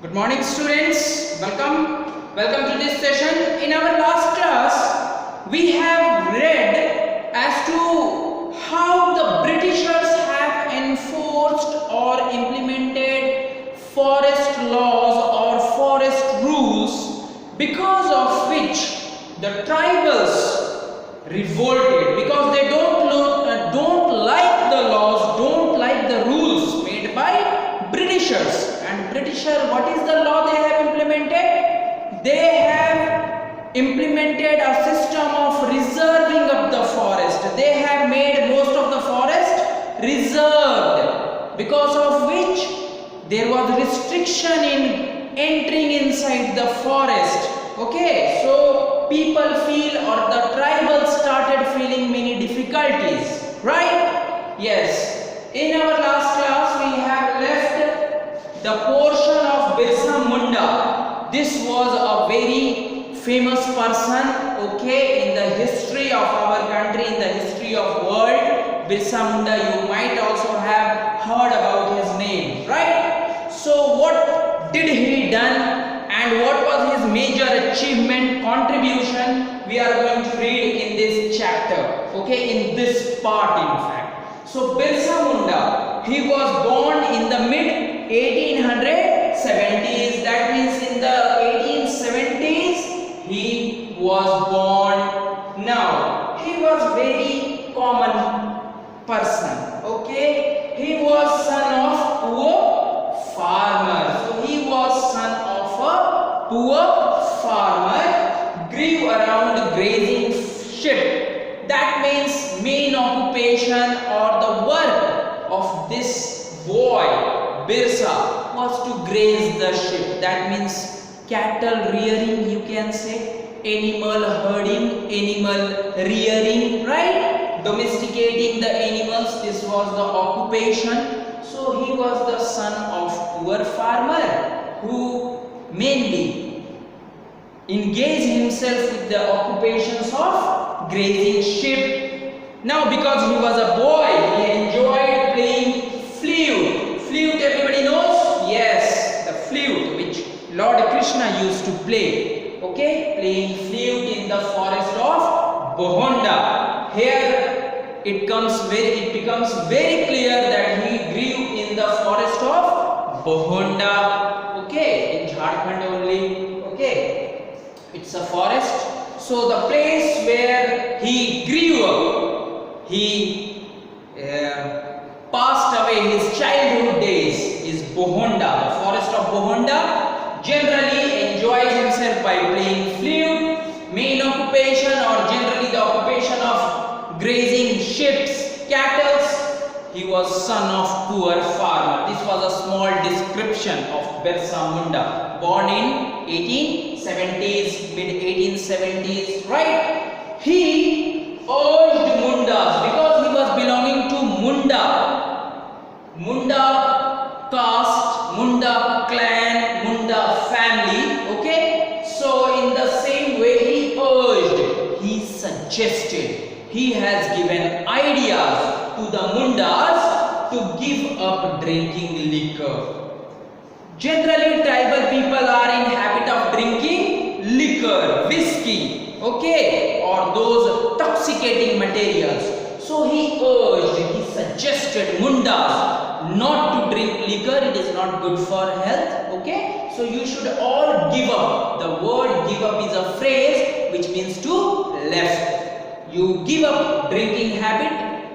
Good morning students, welcome to this session. In our last class we have read as to how the Britishers have enforced or implemented forest laws or forest rules, because of which the tribals revolted, because they don't like the laws, don't like the rules made by Britishers. And Britisher, what is the law they have implemented? They have implemented a system of reserving of the forest. They have made most of the forest reserved, because of which there was restriction in entering inside the forest. Okay, so people feel, or the tribals started feeling many difficulties, right? Yes, in our last class we have left the portion of Birsa Munda. This was a very famous person, okay, in the history of our country, in the history of world. Birsa Munda, you might also have heard about his name, right? So what did he done and what was his major achievement, contribution, we are going to read in this chapter, okay, in this part in fact. So Birsa Munda, he was born in the mid 1870s, that means in the 1870s he was born. Now he was very common person, okay, he was son of poor farmer. So he was son of a poor farmer, grew around grazing sheep. That means main occupation or the work of this boy Birsa was to graze the sheep. That means cattle rearing, you can say, animal herding, animal rearing, right? Domesticating the animals, this was the occupation. So he was the son of poor farmer who mainly engaged himself with the occupations of grazing sheep. Now because he was a boy, he enjoyed playing flute. Flute, everybody knows? Yes, the flute which Lord Krishna used to play. Okay, playing flute in the forest of Bohonda. Here it becomes very clear that he grew in the forest of Bohonda. Okay, in Jharkhand only. Okay, it's a forest. So the place where he grew up, he passed away his childhood days, is Bohonda, the forest of Bohonda. Generally enjoys himself by playing flute, main occupation or generally the occupation of grazing sheep, cattle. He was son of poor farmer. This was a small description of Birsa Munda, born in 1870s, mid 1870s, right? He urged Mundas because he was belonging to Munda caste, Munda clan, Munda family, okay? So in the same way he urged, he suggested, he has given ideas to the Mundas to give up drinking liquor. Generally tribal people are in habit of drinking liquor, whiskey, okay, or those toxicating materials. So he urged, he suggested Mundas not to drink liquor, it is not good for health, okay? So you should all give up. The word give up is a phrase which means to left. You give up drinking habit,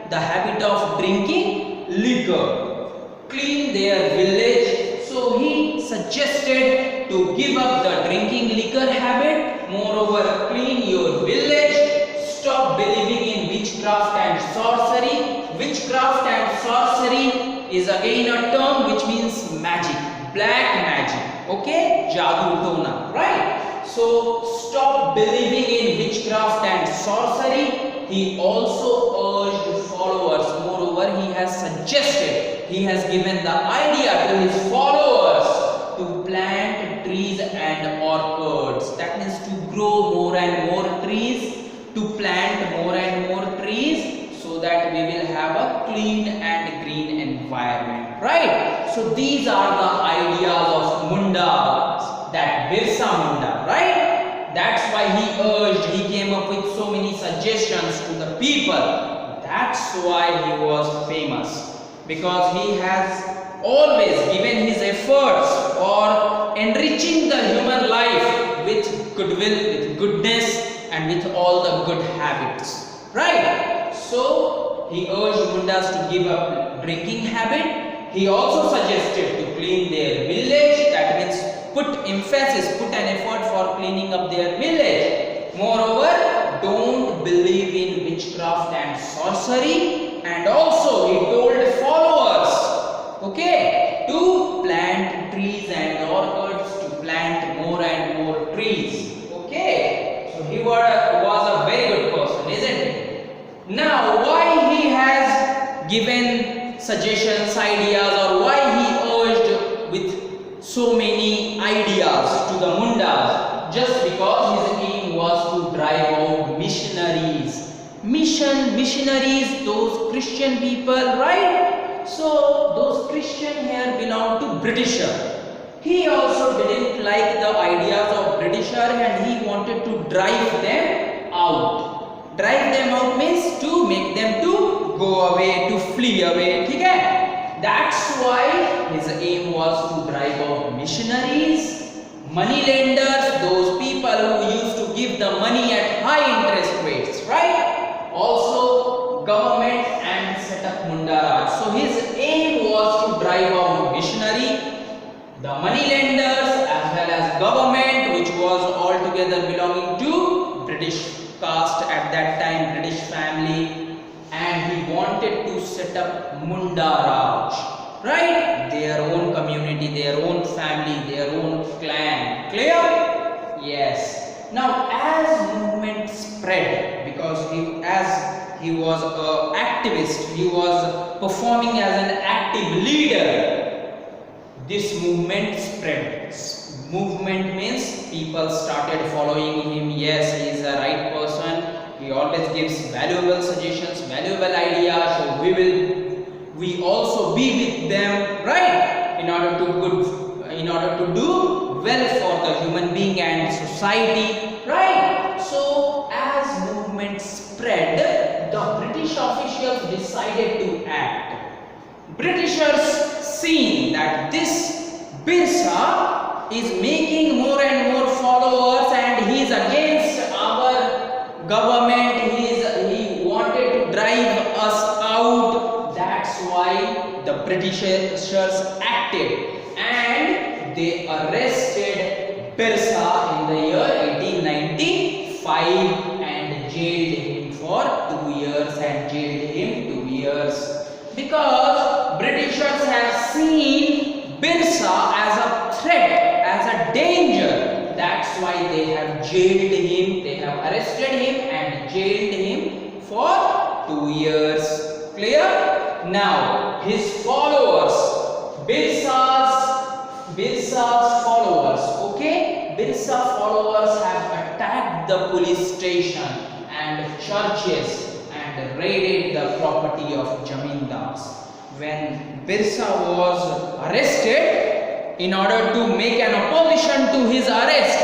the habit of drinking liquor. Clean their village. So he suggested to give up the drinking liquor habit. Moreover, clean your village. Stop believing in witchcraft and sorcery. Witchcraft and sorcery is again a term which means magic, black magic, okay, jadoo tona, right? So stop believing in witchcraft and sorcery. He also urged followers. Moreover, he has suggested, he has given the idea to his followers to plant trees and orchards. That means to grow more and more trees, to plant more and more trees, so that we will have a clean and green environment, right? So these are the ideas of Munda. why he urged, he came up with so many suggestions to the people. That's why he was famous, because he has always given his efforts for enriching the human life with goodwill, with goodness, and with all the good habits. Right? So he urged Mundas to give up drinking habit. He also suggested to clean their village. That means put emphasis, put an effort for cleaning up their village. Moreover, don't believe in witchcraft and sorcery. And also he told followers, okay, to plant trees and orchards, to plant more and more trees. Okay, so he was a very good person, isn't it? Now, why he has given suggestions, ideas, or why he urged with so many ideas to the Mundas? Just because his aim was to drive out missionaries. Missionaries, those Christian people, right? So those Christian here belong to Britisher. He also didn't like the ideas of Britisher and he wanted to drive them out. Drive them out means to make them to go away, to flee away. Okay? That's why his aim was to drive out missionaries, money lenders, those people who used to give the money at high interest rates, right? Also government and set up Mundaraj. So his aim was to drive out missionary, the money lenders as well as government, which was altogether belonging to British caste at that time, British family, and he wanted to set up Mundaraj, right? Their own community, their own family, their own clan. Clear? Yes. Now as movement spread, because as he was an activist, he was performing as an active leader, this movement spread. Movement means people started following him. Yes, he is a right person. He always gives valuable suggestions, valuable ideas. So we also be with them, right? In order to do well for the human being and society, right? So as movement spread, the British officials decided to act. Britishers seen that this Birsa is making more and more followers and he is against our government, he wanted to drive us out. That's why the Britishers acted and they arrested Birsa in the year 1895 and jailed him for 2 years because Britishers have seen Birsa as a threat, as a danger. That's why they have jailed him, they have arrested him and jailed him for 2 years. Clear? Now his followers, Birsa's followers, okay? Birsa followers have attacked the police station and churches and raided the property of Jamindars. When Birsa was arrested, in order to make an opposition to his arrest,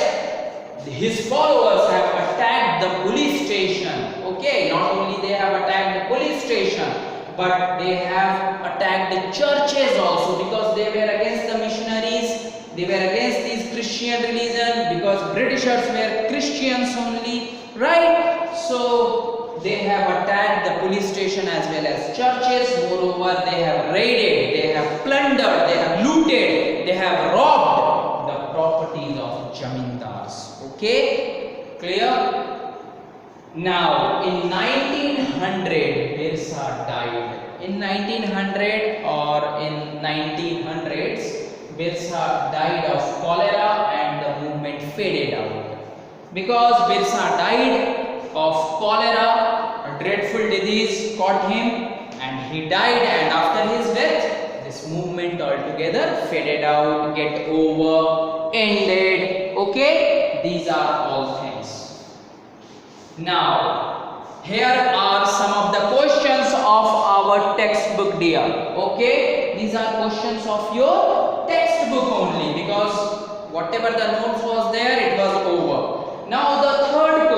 his followers have attacked the police station. Okay, not only they have attacked the police station, but they have attacked the churches also, because they were against the missionaries, they were against this Christian religion, because Britishers were Christians only, right? So they have attacked the police station as well as churches. Moreover, they have raided, they have plundered, they have looted, they have robbed the properties of Jamindars. Okay, clear? Now in 1900 Birsa died. In 1900 or in 1900s, Birsa died of cholera and the movement faded out. Because Birsa died of cholera, a dreadful disease caught him and he died, and after his death this movement altogether faded out, get over, ended. Okay, these are all things. Now here are some of the questions of our textbook, dear. Okay, these are questions of your textbook only, because whatever the notes was there, it was over. Now the third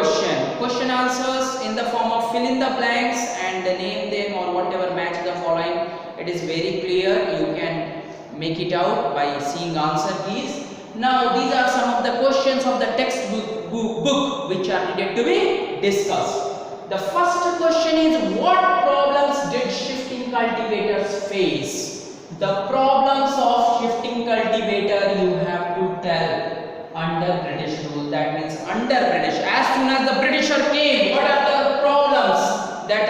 question answers in the form of fill in the blanks and name them or whatever match the following. It is very clear, you can make it out by seeing answer keys. Now these are some of the questions of the textbook book which are needed to be discussed. The first question is, what problems did shifting cultivators face? The problems of shifting cultivator you have to tell under British rule. That means under British. As soon as the Britisher came, what are the problems that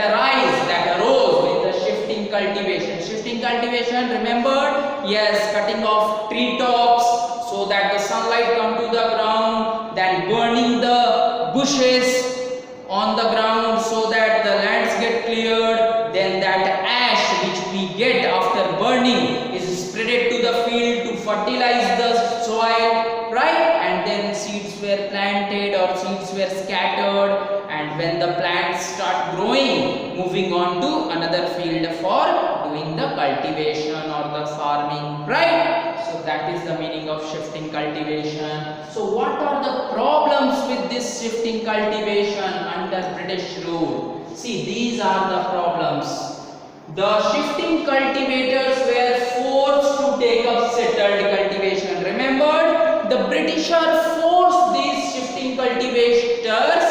arose with the shifting cultivation? Shifting cultivation, remembered? Yes, cutting off tree tops so that the sunlight come to the ground, then burning the bushes on the ground so that the lands get cleared, then that ash which we get after burning is spreaded to the field to fertilize the soil, right? And then seeds were planted or seeds were scattered, and when the plants start growing, moving on to another field for doing the cultivation or the farming, right? So that is the meaning of shifting cultivation. So what are the problems with this shifting cultivation under British rule? See, these are the problems. The shifting cultivators were forced to take up settled cultivation. Remember, the Britisher forced these shifting cultivators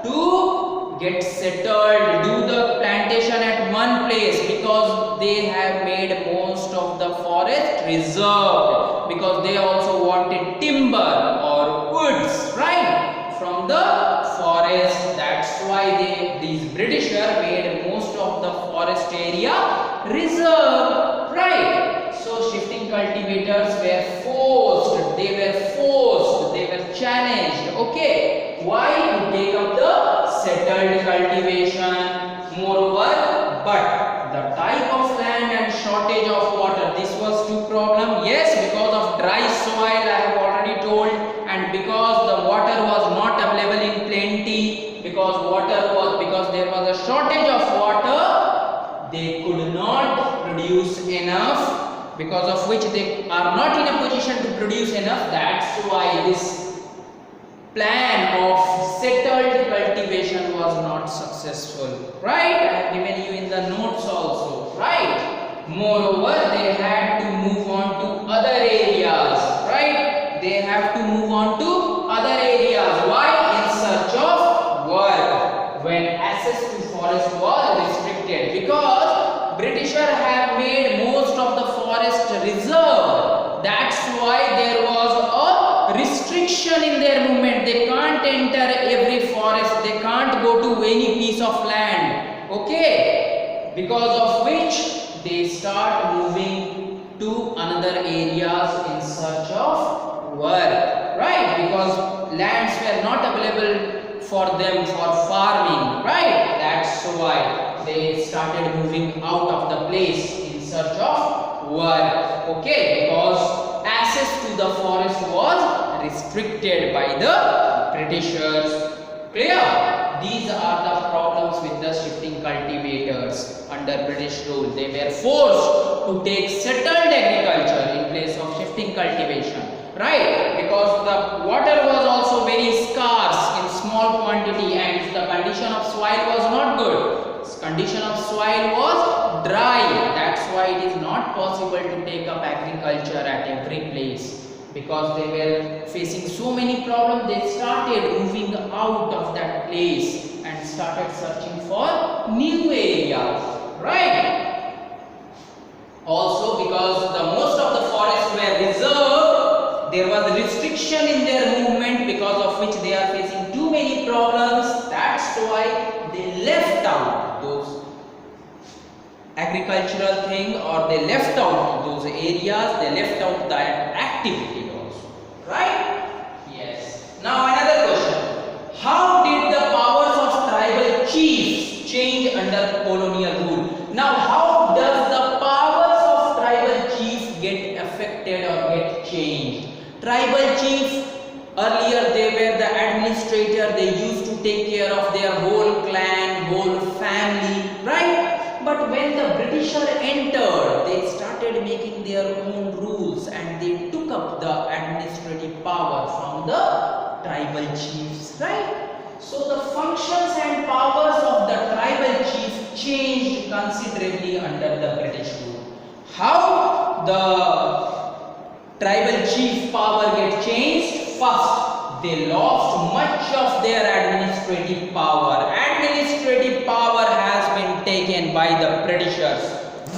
to get settled, do the plantation at one place, because they have made most of the forest reserved, because they also wanted timber or woods, right, from the forest. That's why these Britisher made most of the forest area reserved, right? So shifting cultivators were forced, they were challenged, okay? Why? To take up the settled cultivation. Moreover, but the type of land and shortage of water, this was two problem. Yes, because of dry soil, I have already told, and because the water was not available in plenty, because there was a shortage of water, they could not produce enough, because of which they are not in a position to produce enough. That's why this plan of settled cultivation was not successful, right? I have given you in the notes also, right? Moreover, they had to move on to other areas, right? They have to move on to other areas. Why? In search of work, when access to forest was restricted, because Britisher have made most of the forest reserved. That's why there was a restriction in their movement. They can't enter every forest, they can't go to any piece of land, okay? Because of which they start moving to another areas in search of work, right? Because lands were not available for them for farming, right? That's why they started moving out of the place in search of work, okay? Because access to the forest was restricted by the Britishers. Clear? These are the problems with the shifting cultivators under British rule. They were forced to take settled agriculture in place of shifting cultivation, right? Because the water was also very scarce in small quantity, and the condition of soil was not good. Condition of soil was dry. That's why it is not possible to take up agriculture at every place. Because they were facing so many problems, they started moving out of that place and started searching for new areas, right? Also, because the most of the forests were reserved, there was restriction in their movement, because of which they are facing too many problems. That's why they left out those agricultural thing, or they left out those areas, they left out that activity also, right? Yes. Now another question. How did the powers of tribal chiefs change under colonial rule? Now how does the powers of tribal chiefs get affected or get changed? Tribal chiefs, earlier they were the administrator, they used to take care of their whole clan, whole family, right? But when the Britisher entered, they started making their own rules and they took up the administrative power from the tribal chiefs, right? So the functions and powers of the tribal chief changed considerably under the British rule. How the tribal chief power get changed? First, they lost much of their administrative power. Administrative power has been taken by the Britishers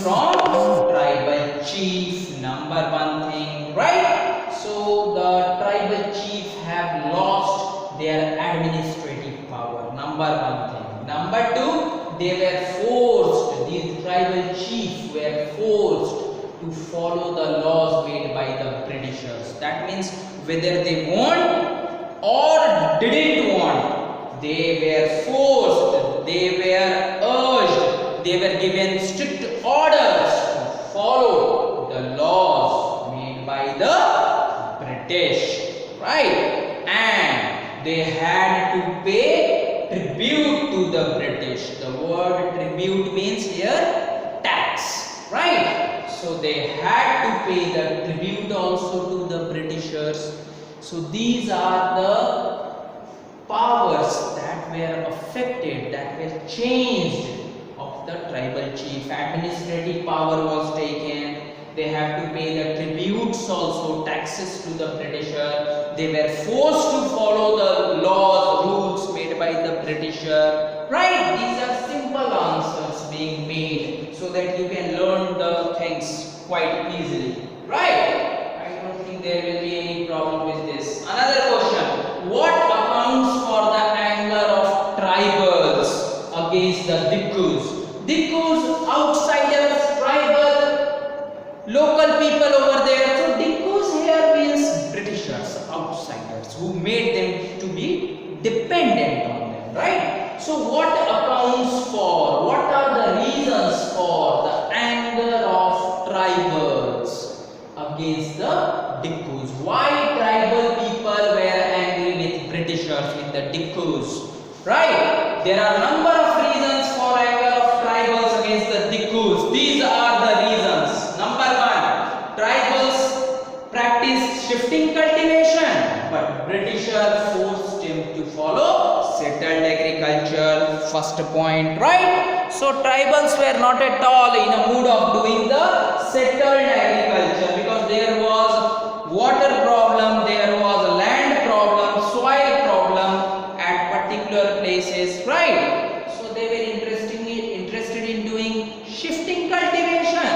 from tribal chief. Number one thing, right? So the tribal chief have lost their administrative power. Number one thing. Number two, they were forced, these tribal chiefs were forced to follow the laws made by the Britishers. That means whether they want or didn't want, they were forced, they were urged, they were given strict orders to follow the laws made by the British, right? And they had to pay tribute to the British. The word tribute means here tax, right? So they had to pay the tribute also to the Britishers. So these are the powers that were affected, that were changed of the tribal chief. Administrative power was taken. They have to pay the tributes also, taxes to the Britisher. They were forced to follow the laws, rules made by the Britisher. Right? These are simple answers being made so that you can learn the things quite easily. Right? I don't think there will be any problem with this. Another question. What accounts for the anger of tribals against the Dikkus? Dikkus, outsiders, tribal, local people over there. So Dikkus here means Britishers, outsiders, who made them to be dependent on them, right? So what accounts for, what are the reasons for the anger of tribals against the Dikkus? Why tribal people were angry with Britishers, with the Dikkus? Right? There are a number of reasons for anger of tribals against the Dikkus. These are the reasons. Number one, tribals practiced shifting cultivation, but Britishers forced them to follow settled agriculture. First point, right? So tribals were not at all in a mood of doing the settled agriculture because there was water problem, there was a land problem, soil problem at particular places, right? So they were interested in doing shifting cultivation,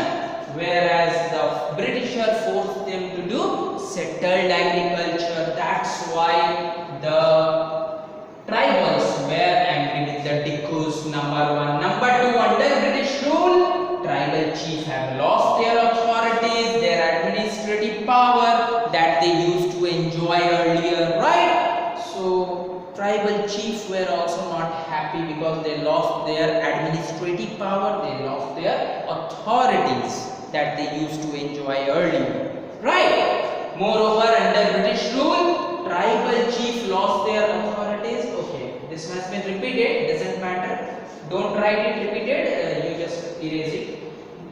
whereas the Britishers forced them to do settled agriculture. That's why the tribals were angry with the Dikkus. Number one. Number two, under British rule, tribal chiefs have lost their authorities, their administrative power that they used to enjoy earlier, right? So tribal chiefs were also not happy because they lost their administrative power, they lost their authorities that they used to enjoy earlier, right? Moreover, under British rule, tribal chiefs lost their authorities. Okay, this has been repeated, doesn't matter. Don't write it repeated, you just erase it.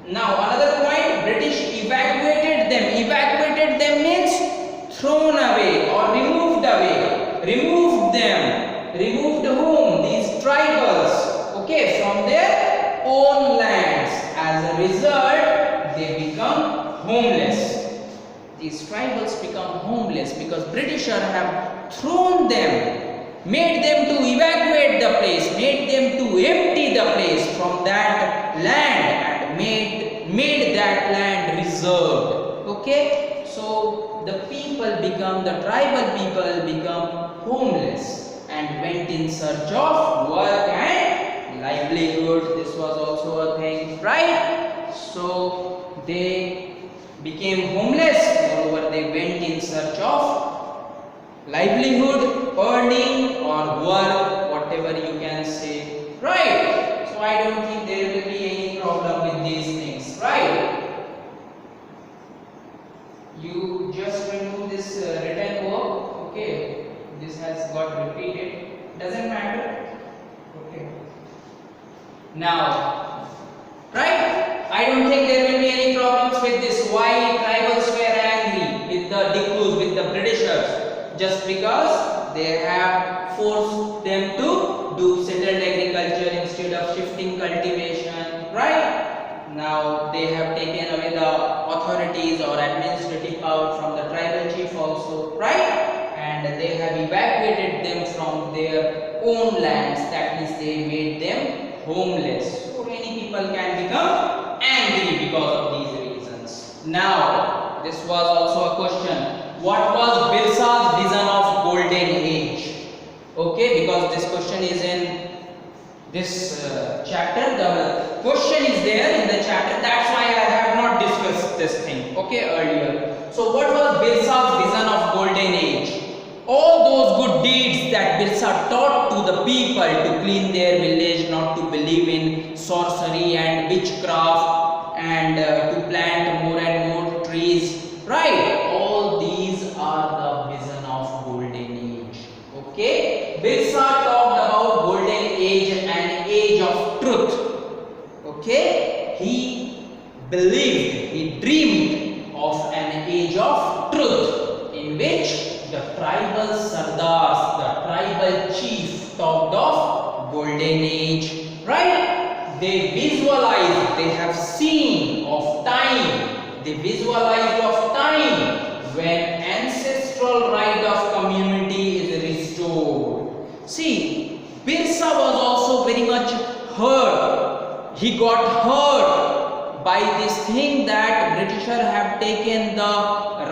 Now, another point, British evacuated them. Evacuated them means thrown away or removed away. Removed them. Removed whom? These tribals, okay, from their own lands. As a result, they become homeless. These tribals become homeless because Britishers have thrown them, made them to evacuate the place, made them to empty the place from that land and made that land reserved. Okay, so the tribal people become homeless and went in search of work and livelihood. This was also a thing, right? So they became homeless. Moreover, they went in search of livelihood, earning or work, whatever you can say, right? So I don't think there will be any problem with these things, right? You just remove this written work, okay? This has got repeated, doesn't matter, okay? Now, right? I don't think there will be any problems with this. Why tribals were angry with the Dikkus, with the Britishers? Just because They have forced them to do settled agriculture instead of shifting cultivation, right? Now they have taken away the authorities or administrative power from the tribal chief also, right? And they have evacuated them from their own lands. That means they made them homeless. So many people can become angry because of these reasons. Now, this was also a question. What was Birsa's vision of golden age? Okay, because this question is in this chapter. The question is there in the chapter. That's why I have not discussed this thing. Okay, earlier. So, what was Birsa's vision of golden age? All those good deeds that Birsa taught to the people to clean their village, not to believe in sorcery and witchcraft, and to plant more and more trees, right? All these are the vision of golden age. Okay, Birsa talked about golden age and age of truth. Okay, he believed, he dreamed of an age of truth in which the tribal sardars, the tribal chief talked of golden age, right? They visualized, they have seen of time, they visualized of time when ancestral right of community is restored. See, Birsa was also very much hurt. He got hurt by this thing that Britishers have taken the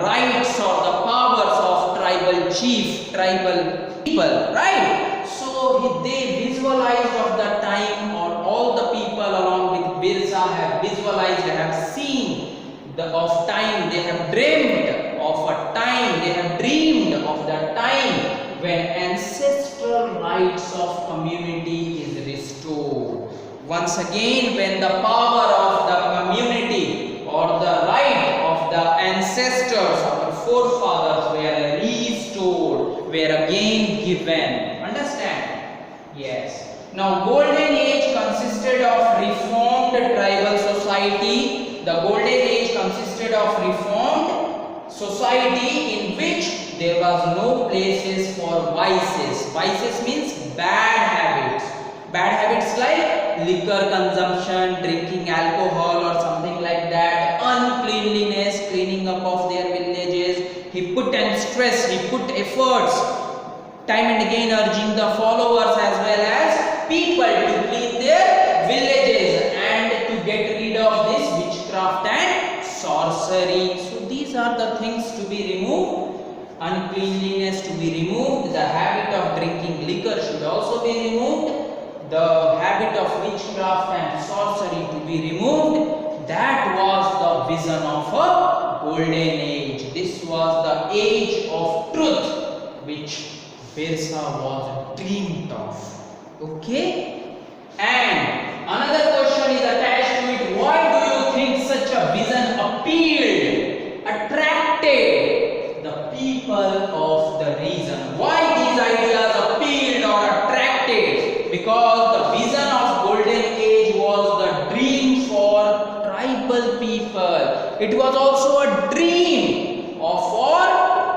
rights or the powers of tribal chief, tribal people, right? So they visualized of the time, or all the people along with Birsa have visualized, have seen of time, they have dreamed of a time, they have dreamed of the time when ancestral rights of community is restored. Once again, when the power of the community or the right of the ancestors, our forefathers were restored, were again given. Understand? Yes. Now, golden age consisted of reformed tribal society. The golden age consisted of reformed society in which there was no places for vices. Vices means bad habits. Bad habits like liquor consumption, drinking alcohol or something like that, uncleanliness, cleaning up of their villages. He put in stress, he put efforts, time and again urging the followers as well as people to clean their villages and to get rid of this witchcraft and sorcery. So these are the things to be removed. Uncleanliness to be removed. The habit of drinking liquor should also be removed. The habit of witchcraft and sorcery to be removed. That was the vision of a golden age. This was the age of truth which Birsa was dreamed of. Okay? And another question is attached to it. Why do you think such a vision appealed, attracted the people of the region? Why these ideas appealed or attracted? Because the vision of golden age was the dream for tribal people. It was also a dream for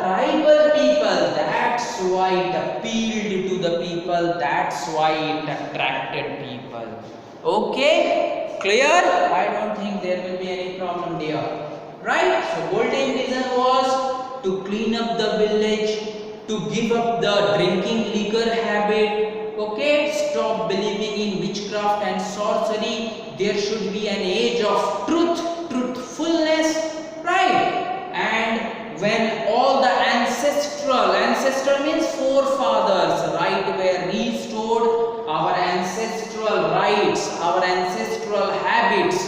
tribal people. That's why it appealed to the people. That's why it attracted people. Okay? Clear? I don't think there will be any problem there. Right? So golden vision was to clean up the village, to give up the drinking liquor habit. Okay, stop believing in witchcraft and sorcery. There should be an age of truth, truthfulness, right? And when all the ancestral means forefathers, right, were restored, our ancestral rights, our ancestral habits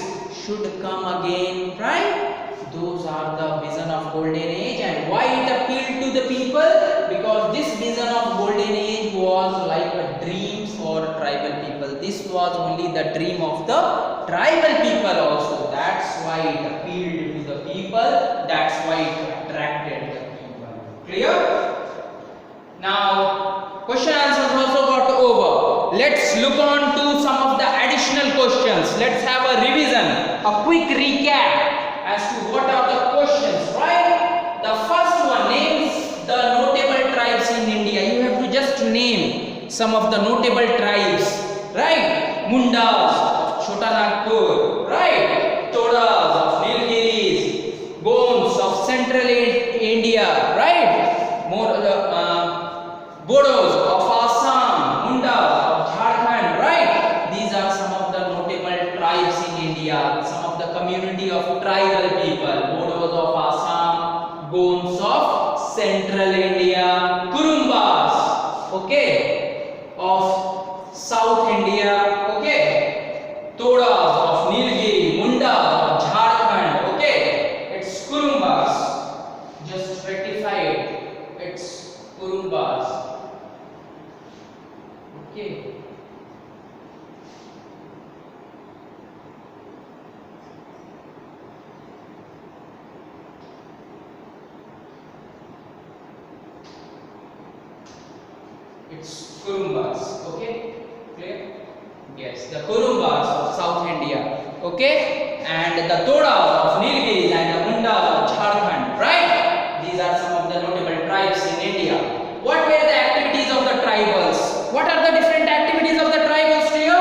should come again, right? Those are the vision of golden age. And why it appealed to the people? Because this vision of golden age was like a dream for tribal people. This was only the dream of the tribal people also. That's why it appealed to the people. That's why it attracted the people. Clear? Now, question answers also got over. Let's look on to some of the additional questions. Let's have a revision, a quick recap as to what are the questions, right? The first one, names the notable tribes in India. You have name some of the notable tribes, right? Mundas of Chota Nagpur, right? Todas of Nilgiris, Gonds of Central India, right? More Bodos of Assam, Mundas of Jharkhand, right? These are some of the notable tribes in India, some of the community of tribal people. Bodos of Assam, Gonds of Central India, Kurumbas, okay, of South India, okay, Todas of Nilgiri, Mundas of Jharkhand, okay, it's Kurumbas, just rectify it, it's Kurumbas. Okay. It's Kurumbas. Okay. Clear? Yes, the Kurumbas of South India. Okay. And the Todas of Nilgiris and the Mundas of Jharkhand. Right? These are some of the notable tribes in India. What were the activities of the tribals? What are the different activities of the tribals here?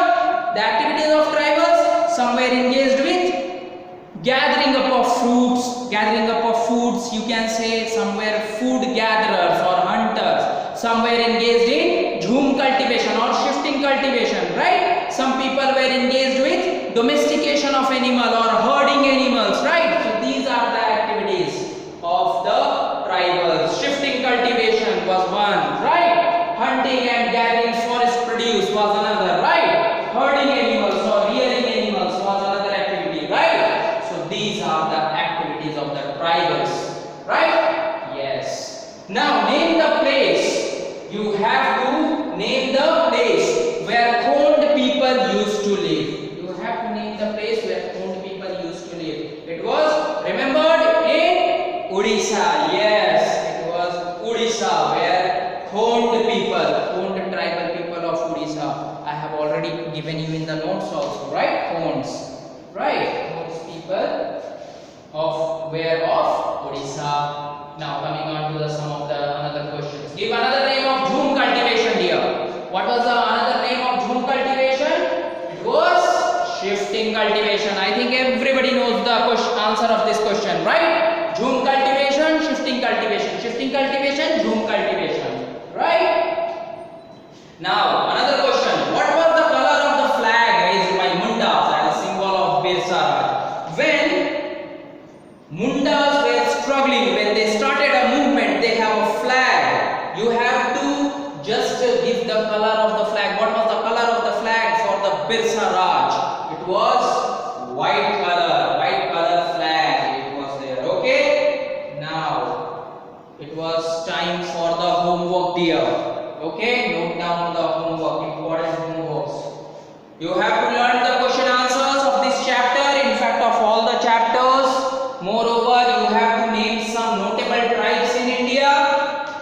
The activities of tribals, some were engaged with gathering up of foods, you can say. Some were food gatherers or hunters. Some were engaged in jhum cultivation or shifting cultivation, right? Some people were engaged with domestication of animal or herding animals, right? So these are the activities of the tribals. Shifting cultivation was one, right? Hunting and gathering forest produce was another, right? Herding animals or rearing animals was another activity, right? So these are the activities of the tribals, right? Yes. Now name the place. You have to name the place where Khond people used to live. You have to name the place where Khond people used to live. It was remembered in Odisha. Yes, it was Odisha where Khond tribal people of Odisha. I have already given you in the notes also, right? Khonds, right? Khonds people of where of Odisha. Now coming on to some of the another questions. Give another name of jhum cultivation here. What was the another name of jhum cultivation? It was shifting cultivation. I think everybody knows the answer of this question, right? Jhum cultivation, shifting cultivation, jhum cultivation, right? Now another question. What was the color of the flag raised by Mundas as a symbol of Birsa Raj? When Mundas were struggling, when they started a movement, they have a flag. You have to just give the color of the flag. What was the color of the flag for the Birsa Raj? It was white color flag. It was there. Okay. Now it was time for the homework, dear. Okay. Note down the homework. Important homeworks. You have to learn the question answers of this chapter. In fact, of all the chapters. Moreover, you have to name some notable tribes in India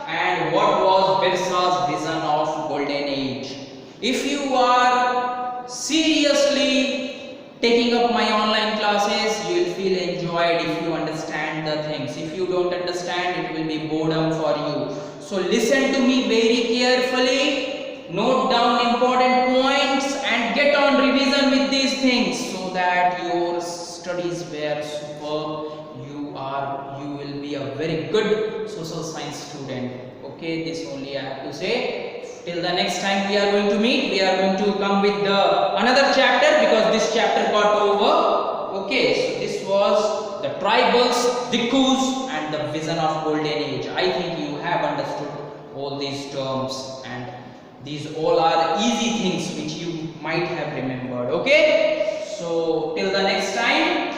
and what was Birsa's vision of golden age. If you are seriously taking up my online classes, you will feel enjoyed if you understand the things. If you don't understand, it will be boredom for you. So listen to me very carefully, note down important points and get on revision with these things so that your studies were superb. You will be a very good social science student. Okay, this only I have to say. Till the next time we are going to meet, we are going to come with the another chapter because this chapter got over. Okay, so this was the tribals, Dikkus and the vision of golden age. I think you have understood all these terms and these all are easy things which you might have remembered. Okay, so till the next time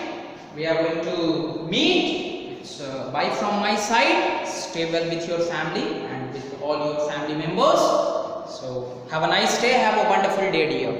we are going to meet. It's bye from my side. Stay well with your family and with all your family members. So have a nice day. Have a wonderful day, dear.